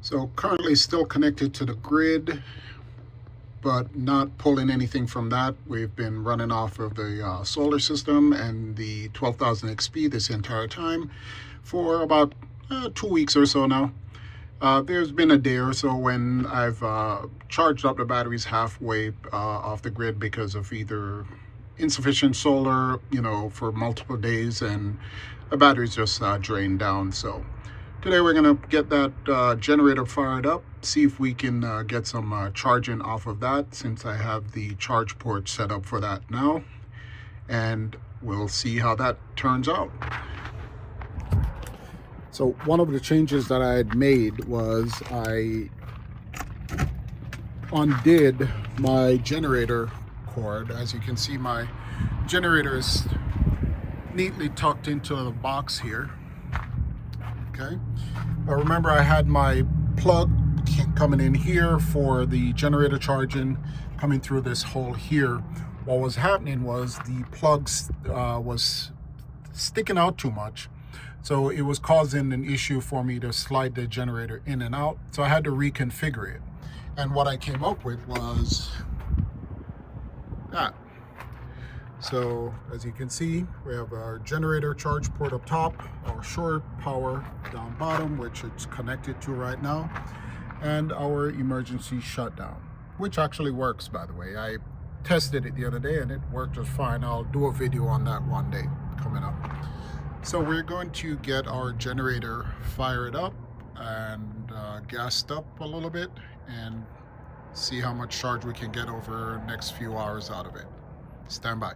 So currently still connected to the grid, but not pulling anything from that. We've been running off of the solar system and the 12,000 XP this entire time for about 2 weeks or so now. There's been a day or so when I've charged up the batteries halfway off the grid because of either insufficient solar, for multiple days, and the batteries just drained down. So today we're gonna get that generator fired up, see if we can get some charging off of that, since I have the charge port set up for that now, and we'll see how that turns out. So one of the changes that I had made was I undid my generator cord. As you can see, my generator is neatly tucked into the box here. Okay, but remember, I had my plug coming in here for the generator charging, coming through this hole here. What was happening was the plugs was sticking out too much, so it was causing an issue for me to slide the generator in and out. So I had to reconfigure it, and what I came up with was that. So as you can see, we have our generator charge port up top, our shore power down bottom, which it's connected to right now, and our emergency shutdown, which actually works, by the way. I tested it the other day and it worked just fine. I'll do a video on that one day coming up. So we're going to get our generator fired up and gassed up a little bit and see how much charge we can get over the next few hours out of it. Stand by.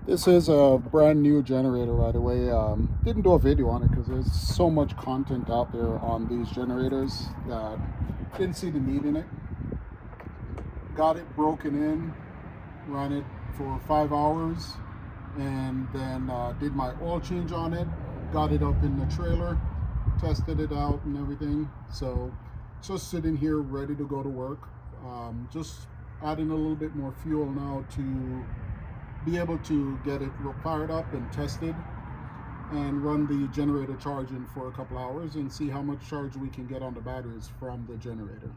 This is a brand new generator right away. Didn't do a video on it because there's so much content out there on these generators that didn't see the need in it. Got it broken in, ran it for 5 hours, and then did my oil change on it, got it up in the trailer, tested it out and everything. So just sitting here ready to go to work. Just adding a little bit more fuel now to be able to get it fired up and tested and run the generator charging for a couple hours and see how much charge we can get on the batteries from the generator.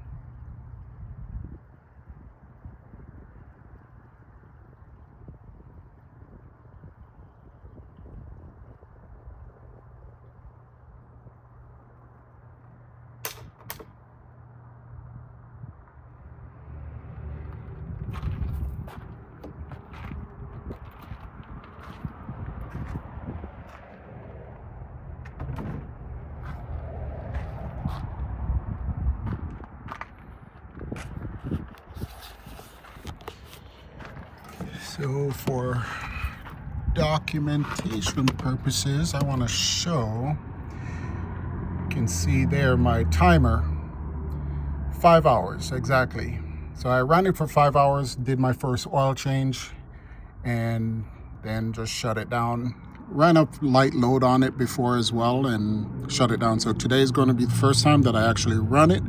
So for documentation purposes, I want to show, you can see there my timer, 5 hours exactly. So I ran it for 5 hours, did my first oil change, and then just shut it down. Ran a light load on it before as well and shut it down. So today is going to be the first time that I actually run it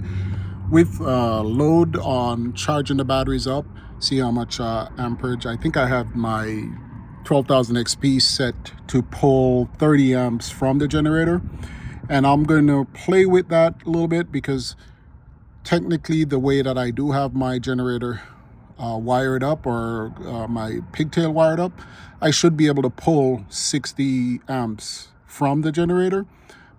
with load on charging the batteries up, see how much amperage. I think I have my 12,000 XP set to pull 30 amps from the generator, and I'm going to play with that a little bit because technically the way that I do have my generator wired up, or my pigtail wired up, I should be able to pull 60 amps from the generator.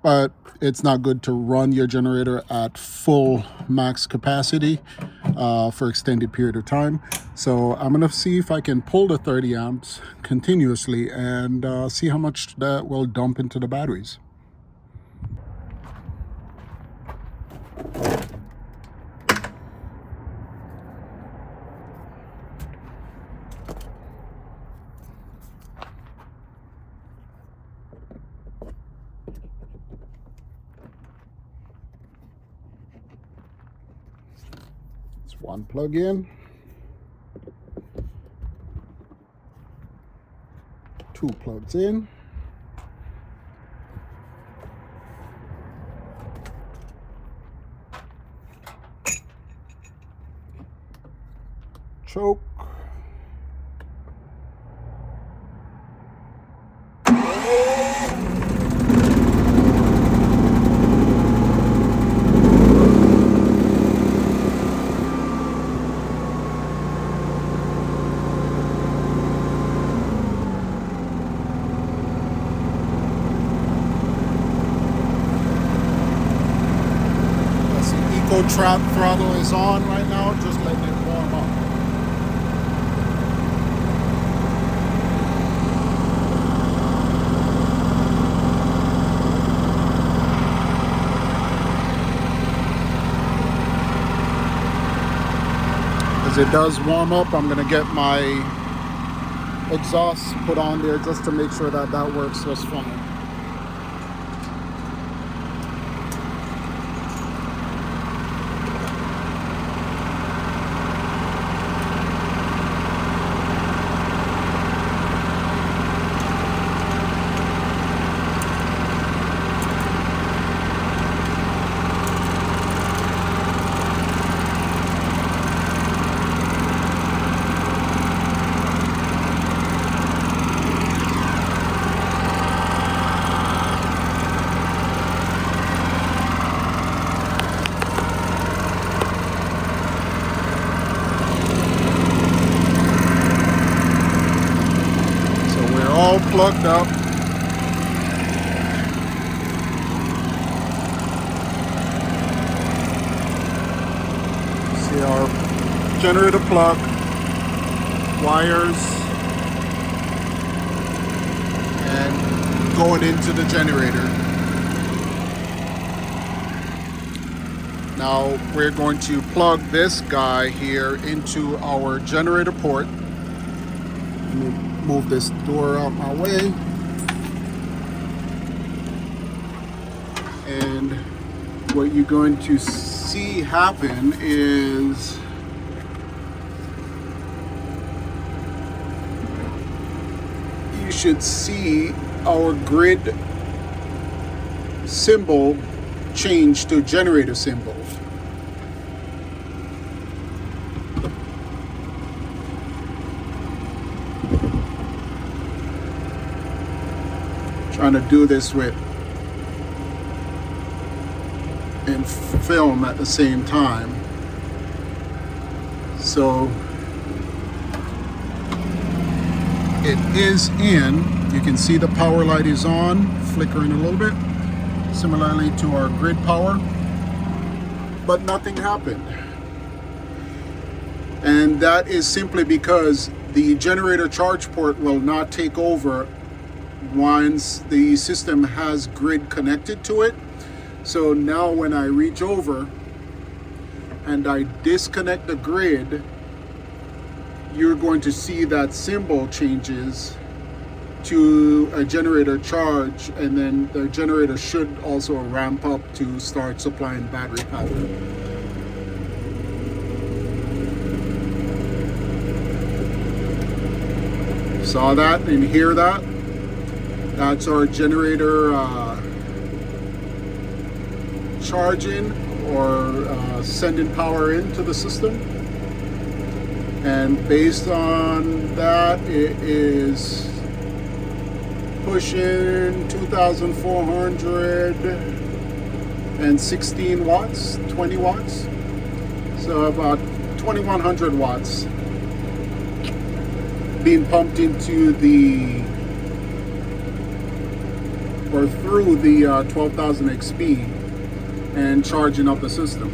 But it's not good to run your generator at full max capacity for extended period of time. So I'm gonna see if I can pull the 30 amps continuously and see how much that will dump into the batteries. One plug in, two plugs in, choke, Trap throttle is on right now, just letting it warm up. As it does warm up, I'm gonna get my exhaust put on there just to make sure that that works just fine. All plugged up. See our generator plug, wires, and going into the generator. Now we're going to plug this guy here into our generator port. Let me move this door out my way. And what you're going to see happen is you should see our grid symbol change to generator symbol. Trying to do this with and film at the same time. So it is in. You can see the power light is on, flickering a little bit, similarly to our grid power, but nothing happened. And that is simply because the generator charge port will not take over once the system has grid connected to it. So now when I reach over and I disconnect the grid, you're going to see that symbol changes to a generator charge, and then the generator should also ramp up to start supplying battery power. Saw that and hear that? That's our generator charging or sending power into the system. And based on that, it is pushing 2,416 watts, 20 watts. So about 2,100 watts being pumped into the or through the 12,000 XP and charging up the system.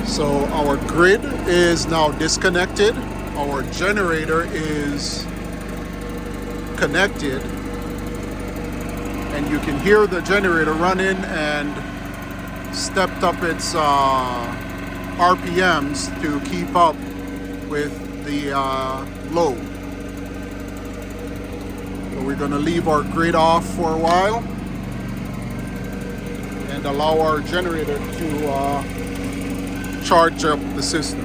So our grid is now disconnected. Our generator is connected, and you can hear the generator running and stepped up its RPMs to keep up with the load. So we're going to leave our grid off for a while and allow our generator to charge up the system.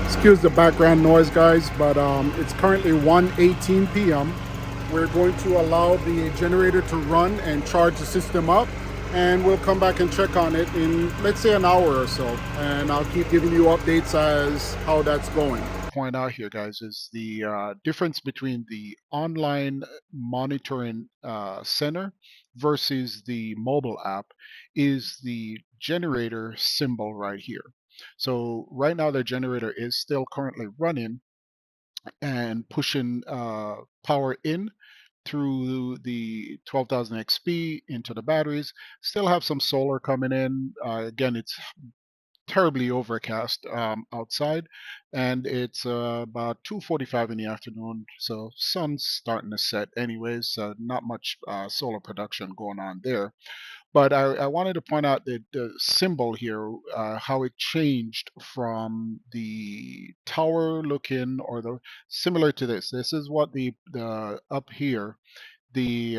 Excuse the background noise, guys, but it's currently 1:18 p.m. We're going to allow the generator to run and charge the system up, and we'll come back and check on it in, let's say, an hour or so, and I'll keep giving you updates as how that's going. Point out here, guys, is the difference between the online monitoring center versus the mobile app is the generator symbol right here. So right now the generator is still currently running and pushing power in through the 12,000 XP into the batteries. Still have some solar coming in. Again, it's terribly overcast outside, and it's about 2:45 in the afternoon, so sun's starting to set anyways, so not much solar production going on there. But I wanted to point out that the symbol here, how it changed from the tower looking, or the similar to this. This is what the up here, the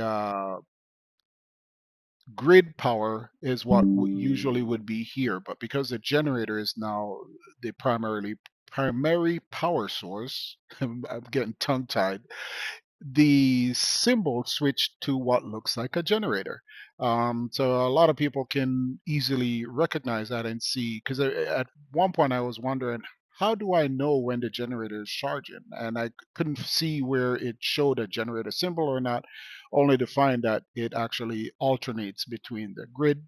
grid power is what usually would be here, but because the generator is now the primary power source, I'm getting tongue tied, the symbol switched to what looks like a generator. So a lot of people can easily recognize that and see, because at one point I was wondering, how do I know when the generator is charging? And I couldn't see where it showed a generator symbol or not, only to find that it actually alternates between the grid.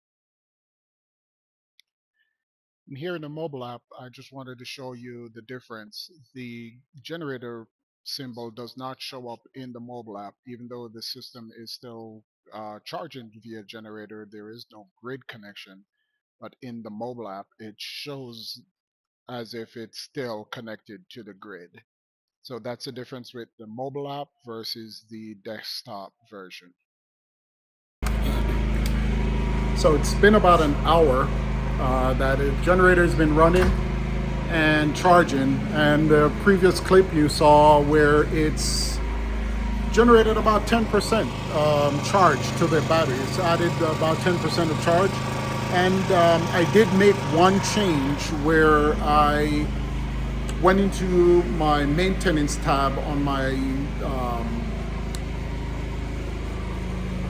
And here in the mobile app, I just wanted to show you the difference. The generator symbol does not show up in the mobile app, even though the system is still charging via generator. There is no grid connection, but in the mobile app, it shows as if it's still connected to the grid. So that's the difference with the mobile app versus the desktop version. So it's been about an hour that the generator has been running and charging, and the previous clip you saw where it's generated about 10% charge to the battery. It's added about 10% of charge, and I did make one change where I went into my maintenance tab on my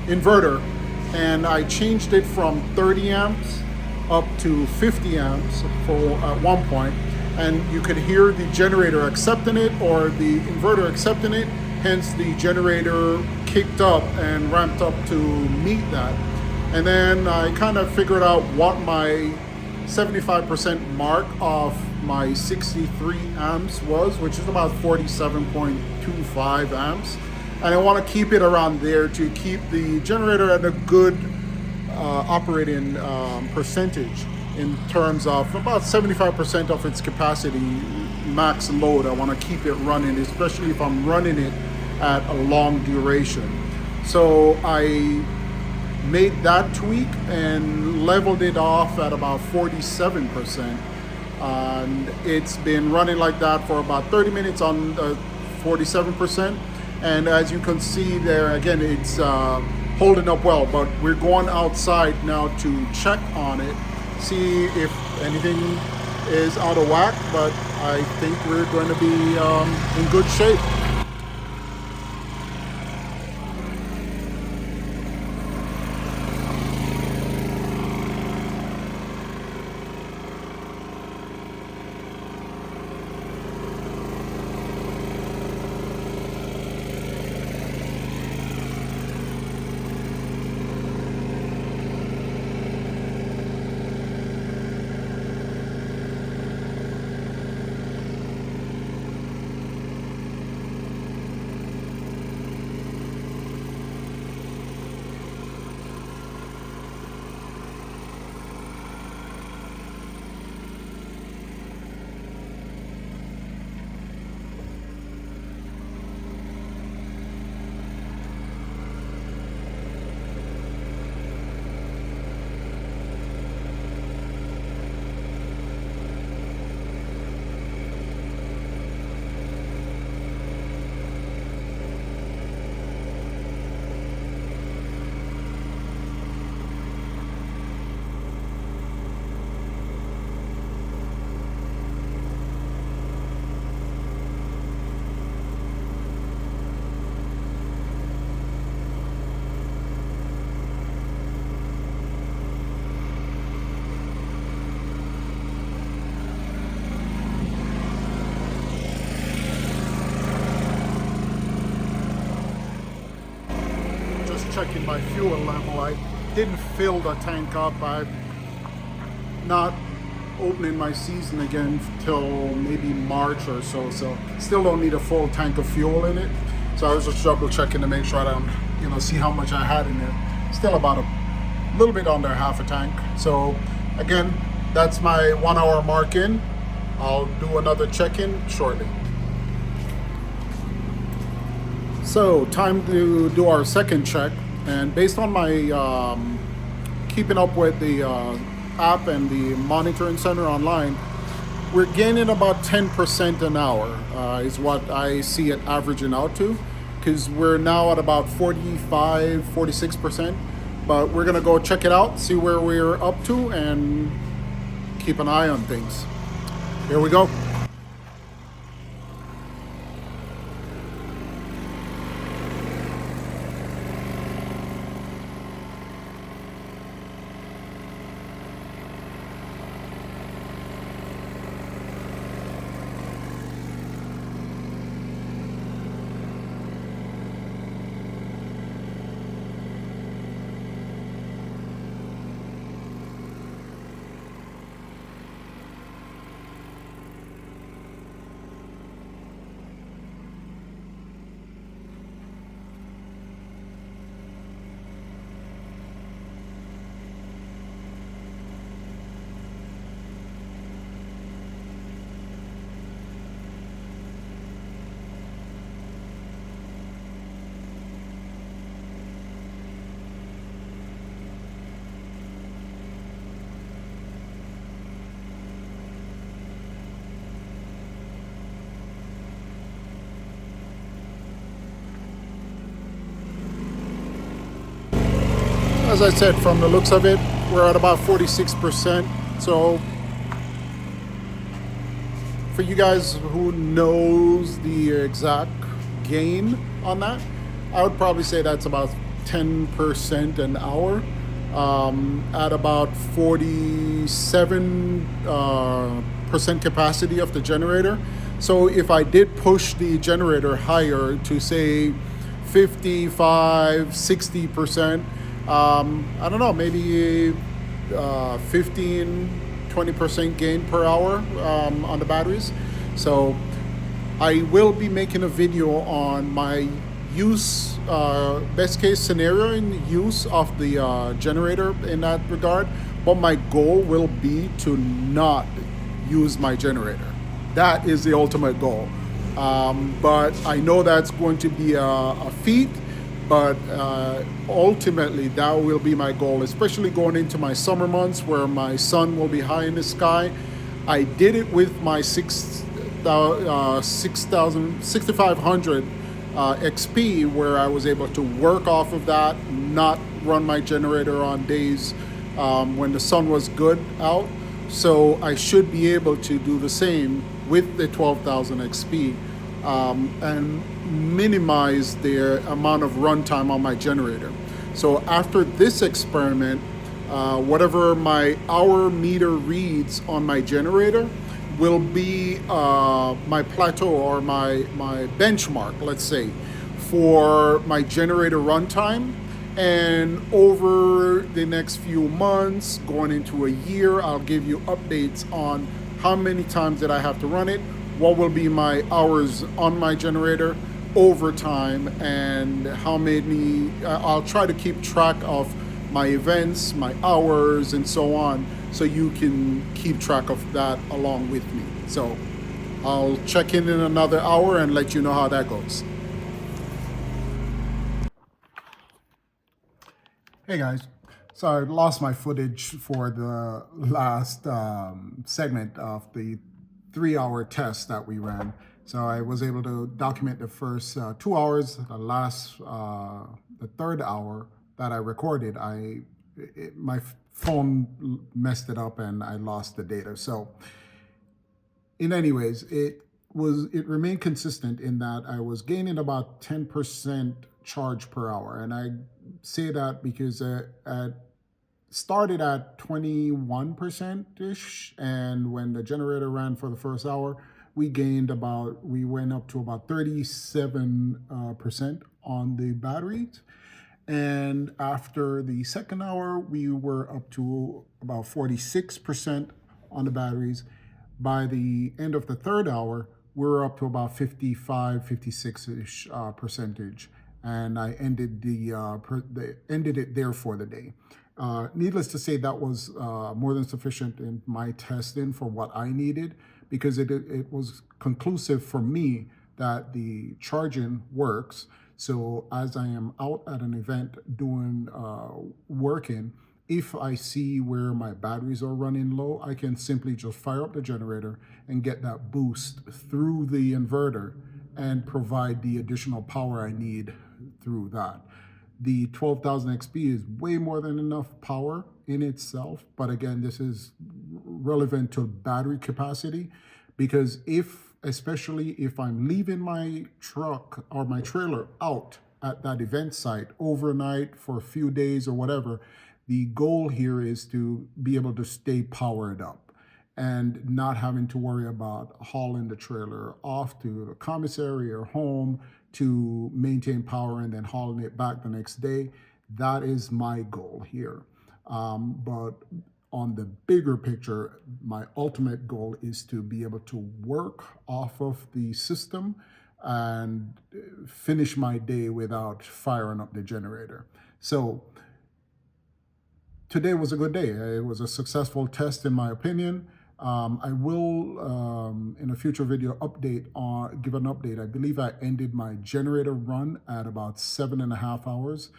inverter, and I changed it from 30 amps up to 50 amps at one point, and you could hear the generator accepting it or the inverter accepting it, hence the generator kicked up and ramped up to meet that. And then I kind of figured out what my 75% mark of my 63 amps was, which is about 47.25 amps. And I want to keep it around there to keep the generator at a good operating percentage, in terms of about 75% of its capacity max load. I want to keep it running, especially if I'm running it at a long duration. So I made that tweak and leveled it off at about 47%. And it's been running like that for about 30 minutes on 47%. And as you can see there, again, it's holding up well, but we're going outside now to check on it, see if anything is out of whack, but I think we're going to be in good shape. just checking my fuel level. I didn't fill the tank up. I'm not opening my season again till maybe March or so. So still don't need a full tank of fuel in it. So I was just double checking to make sure I don't, see how much I had in it. Still about a little bit under half a tank. So again, that's my 1 hour mark in. I'll do another check-in shortly. So time to do our second check, and based on my keeping up with the app and the monitoring center online, we're gaining about 10% an hour is what I see it averaging out to, because we're now at about 45, 46%. But we're gonna go check it out, see where we're up to, and keep an eye on things. Here we go. As I said, from the looks of it, we're at about 46%. So for you guys who knows the exact gain on that, I would probably say that's about 10% an hour at about 47 percent capacity of the generator. So if I did push the generator higher to say 55, 60%, I don't know, maybe 15, 20% gain per hour on the batteries. So I will be making a video on my use, best case scenario in use of the generator in that regard. But my goal will be to not use my generator. That is the ultimate goal. But I know that's going to be a feat. But ultimately, that will be my goal, especially going into my summer months where my sun will be high in the sky. I did it with my 6500 XP, where I was able to work off of that, not run my generator on days when the sun was good out. So I should be able to do the same with the 12,000 XP. And minimize the amount of runtime on my generator. So after this experiment, whatever my hour meter reads on my generator will be my plateau or my benchmark, let's say, for my generator runtime. And over the next few months, going into a year, I'll give you updates on how many times did I have to run it, what will be my hours on my generator over time, and how many. I'll try to keep track of my events, my hours, and so on, so you can keep track of that along with me. So I'll check in another hour and let you know how that goes. Hey guys, so I lost my footage for the last segment of the 3 hour test that we ran. So I was able to document the first 2 hours, the third hour that I recorded, my phone messed it up and I lost the data. So in anyways, it remained consistent in that I was gaining about 10% charge per hour. And I say that because I started at 21%-ish, and when the generator ran for the first hour, we went up to about 37% on the batteries. And after the second hour, we were up to about 46% on the batteries. By the end of the third hour, we were up to about 55, 56-ish percentage. And I ended ended it there for the day. Needless to say, that was more than sufficient in my testing for what I needed, because it was conclusive for me that the charging works. So as I am out at an event doing working, if I see where my batteries are running low, I can simply just fire up the generator and get that boost through the inverter and provide the additional power I need through that. The 12,000 XP is way more than enough power in itself, but again, this is relevant to battery capacity, because especially if I'm leaving my truck or my trailer out at that event site overnight for a few days or whatever, the goal here is to be able to stay powered up and not having to worry about hauling the trailer off to the commissary or home to maintain power and then hauling it back the next day. That is my goal here. But on the bigger picture, my ultimate goal is to be able to work off of the system and finish my day without firing up the generator. So today was a good day. It was a successful test, in my opinion. I will, in a future video, give an update. I believe I ended my generator run at about 7.5 hours,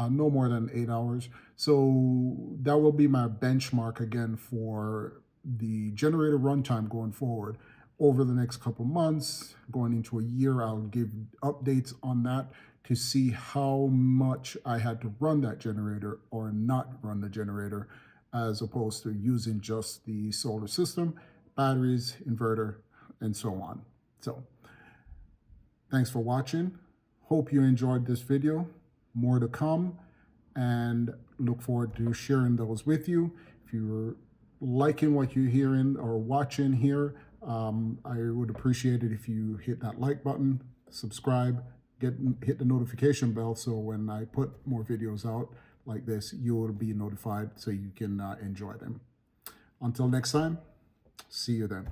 no more than 8 hours. So that will be my benchmark again for the generator runtime going forward. Over the next couple months, going into a year, I'll give updates on that to see how much I had to run that generator or not run the generator, as opposed to using just the solar system, batteries, inverter, and so on. So thanks for watching. Hope you enjoyed this video. More to come, and look forward to sharing those with you. If you're liking what you're hearing or watching here, I would appreciate it if you hit that like button, subscribe, hit the notification bell, so when I put more videos out like this, you will be notified so you can enjoy them. Until next time, see you then.